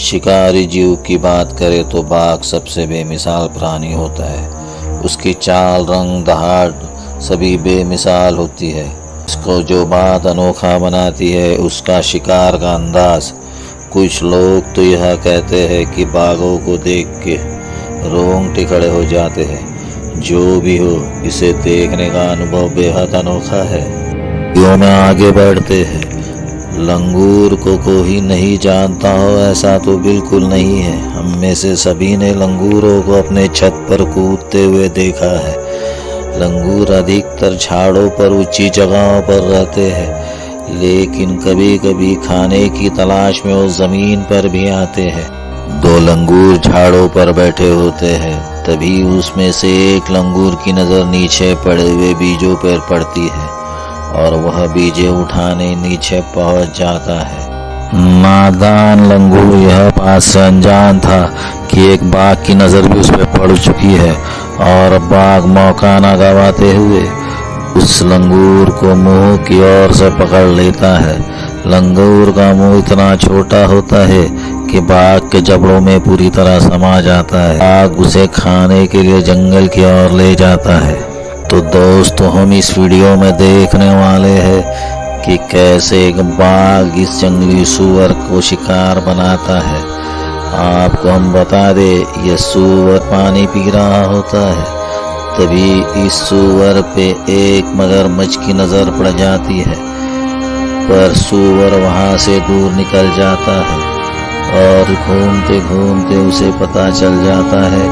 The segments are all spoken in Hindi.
शिकारी जीव की बात करें तो बाघ सबसे बेमिसाल प्राणी होता है। उसकी चाल, रंग, दहाड़ सभी बेमिसाल होती है। इसको जो बात अनोखा बनाती है उसका शिकार का अंदाज। कुछ लोग तो यह कहते हैं कि बाघों को देख के रोंगटे खड़े हो जाते हैं। जो भी हो, इसे देखने का अनुभव बेहद अनोखा है। वीडियो में आगे बढ़ते हैं। लंगूर को कोई नहीं जानता हो ऐसा तो बिल्कुल नहीं है। हम में से सभी ने लंगूरों को अपने छत पर कूदते हुए देखा है। लंगूर अधिकतर झाड़ों पर, ऊंची जगहों पर रहते हैं, लेकिन कभी कभी खाने की तलाश में वो जमीन पर भी आते हैं। दो लंगूर झाड़ों पर बैठे होते हैं, तभी उसमें से एक लंगूर की नज़र नीचे पड़े हुए बीजों पर पड़ती है और वह बीजे उठाने नीचे पहुंच जाता है। नादान लंगूर यह बात से अनजान था कि एक बाघ की नज़र भी उस पर पड़ चुकी है और बाघ मौका न गंवाते हुए उस लंगूर को मुंह की ओर से पकड़ लेता है। लंगूर का मुंह इतना छोटा होता है कि बाघ के जबड़ों में पूरी तरह समा जाता है। बाघ उसे खाने के लिए जंगल की ओर ले जाता है। तो दोस्तों, हम इस वीडियो में देखने वाले हैं कि कैसे एक बाघ इस जंगली सूअर को शिकार बनाता है। आपको हम बता दें, यह सूअर पानी पी रहा होता है। तभी इस सूअर पे एक मगरमच्छ की नज़र पड़ जाती है, पर सूअर वहाँ से दूर निकल जाता है और घूमते घूमते उसे पता चल जाता है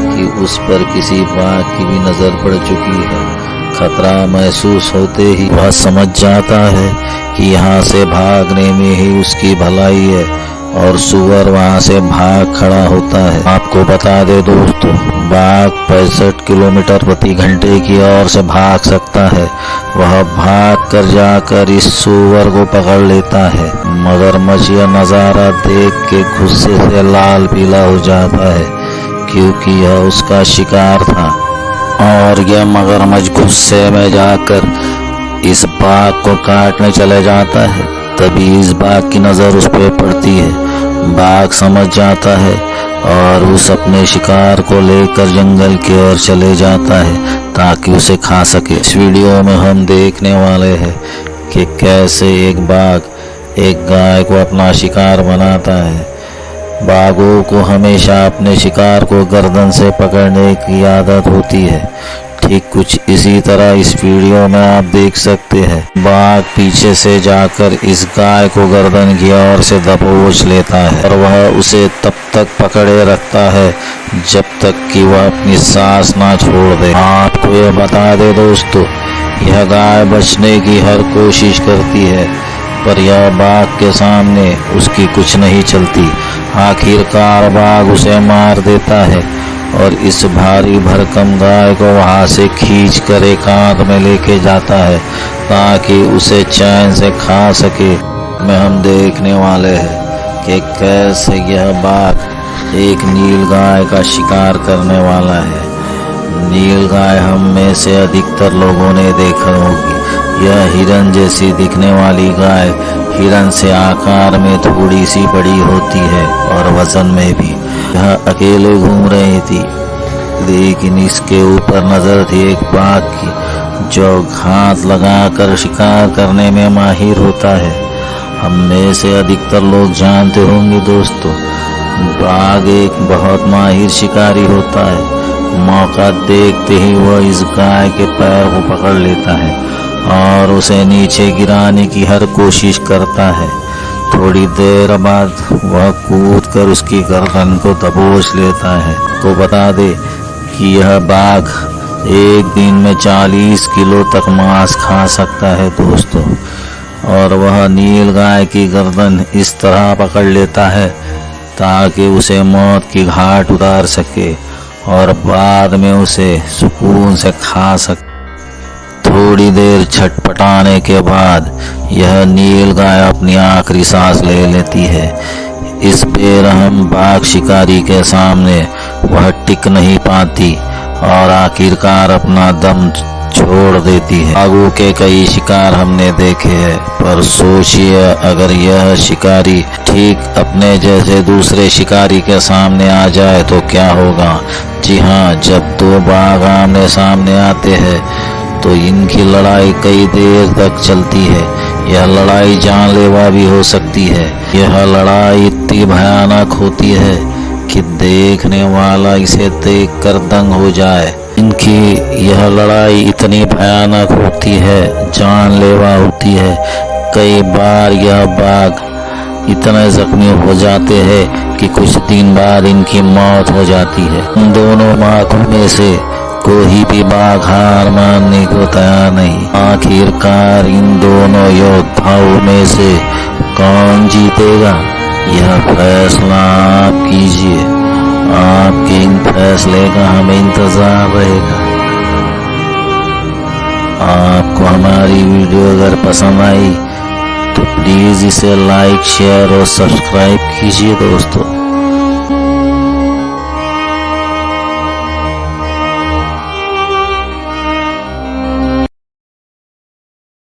कि उस पर किसी बाघ की भी नज़र पड़ चुकी है। खतरा महसूस होते ही वह समझ जाता है कि यहाँ से भागने में ही उसकी भलाई है और सूअर वहाँ से भाग खड़ा होता है। आपको बता दे दोस्तों, बाघ 65 किलोमीटर प्रति घंटे की ओर से भाग सकता है। वह भाग कर जाकर इस सूअर को पकड़ लेता है। मगरमच्छ यह नज़ारा देख के गुस्से से लाल पीला हो जाता है, क्योंकि यह उसका शिकार था और यह मगरमच्छ गुस्से में जाकर इस बाघ को काटने चले जाता है। तभी इस बाघ की नज़र उस पर पड़ती है। बाघ समझ जाता है और उस अपने शिकार को लेकर जंगल की ओर चले जाता है ताकि उसे खा सके। इस वीडियो में हम देखने वाले हैं कि कैसे एक बाघ एक गाय को अपना शिकार बनाता है। बाघों को हमेशा अपने शिकार को गर्दन से पकड़ने की आदत होती है। ठीक कुछ इसी तरह इस वीडियो में आप देख सकते हैं, बाघ पीछे से जाकर इस गाय को गर्दन की ओर से दबोच लेता है और वह उसे तब तक पकड़े रखता है जब तक कि वह अपनी सांस ना छोड़ दे। आपको यह बता दे दोस्तों, यह गाय बचने की हर कोशिश करती है, पर यह बाघ के सामने उसकी कुछ नहीं चलती। आखिरकार बाघ उसे मार देता है और इस भारी भरकम गाय को वहां से खींच कर एकांत में लेके जाता है ताकि उसे चैन से खा सके। में हम देखने वाले हैं कि कैसे यह बाघ एक नील गाय का शिकार करने वाला है। नील गाय हम में से अधिकतर लोगों ने देखा होगी। यह हिरन जैसी दिखने वाली गाय हिरन से आकार में थोड़ी सी बड़ी होती है और वजन में भी। यह अकेले घूम रही थी, लेकिन इसके ऊपर नजर थी एक बाघ की जो घात लगाकर शिकार करने में माहिर होता है। हम में से अधिकतर लोग जानते होंगे दोस्तों, बाघ एक बहुत माहिर शिकारी होता है। मौका देखते ही वह इस गाय के पैर को पकड़ लेता है और उसे नीचे गिराने की हर कोशिश करता है। थोड़ी देर बाद वह कूदकर उसकी गर्दन को दबोच लेता है। को बता दे कि यह बाघ एक दिन में 40 किलो तक मांस खा सकता है दोस्तों, और वह नील गाय की गर्दन इस तरह पकड़ लेता है ताकि उसे मौत की घाट उतार सके और बाद में उसे सुकून से खा सके। थोड़ी देर छटपटाने के बाद यह नील गाय अपनी आखिरी सांस ले लेती है। इस बेरहम बाघ शिकारी के सामने वह टिक नहीं पाती और आखिरकार अपना दम छोड़ देती है। बाघों के कई शिकार हमने देखे हैं, पर सोचिए अगर यह शिकारी ठीक अपने जैसे दूसरे शिकारी के सामने आ जाए तो क्या होगा। जी हाँ, जब दो बाघ आमने सामने आते हैं तो इनकी लड़ाई कई देर तक चलती है। यह लड़ाई जानलेवा भी हो सकती है। यह लड़ाई इतनी भयानक होती है कि देखने वाला इसे देखकर दंग हो जाए। इनकी यह लड़ाई इतनी भयानक होती है, जानलेवा होती है। कई बार यह बाघ इतने जख्मी हो जाते हैं कि कुछ दिन बाद इनकी मौत हो जाती है। इन दोनों बाघों में से कोई भी बाघ हार मानने को तैयार नहीं। आखिरकार इन दोनों योद्धाओं में से कौन जीतेगा, यह फैसला आप कीजिए। आपके इन फैसले का हमें इंतजार रहेगा। आपको हमारी वीडियो अगर पसंद आई तो प्लीज़ इसे लाइक, शेयर और सब्सक्राइब कीजिए दोस्तों।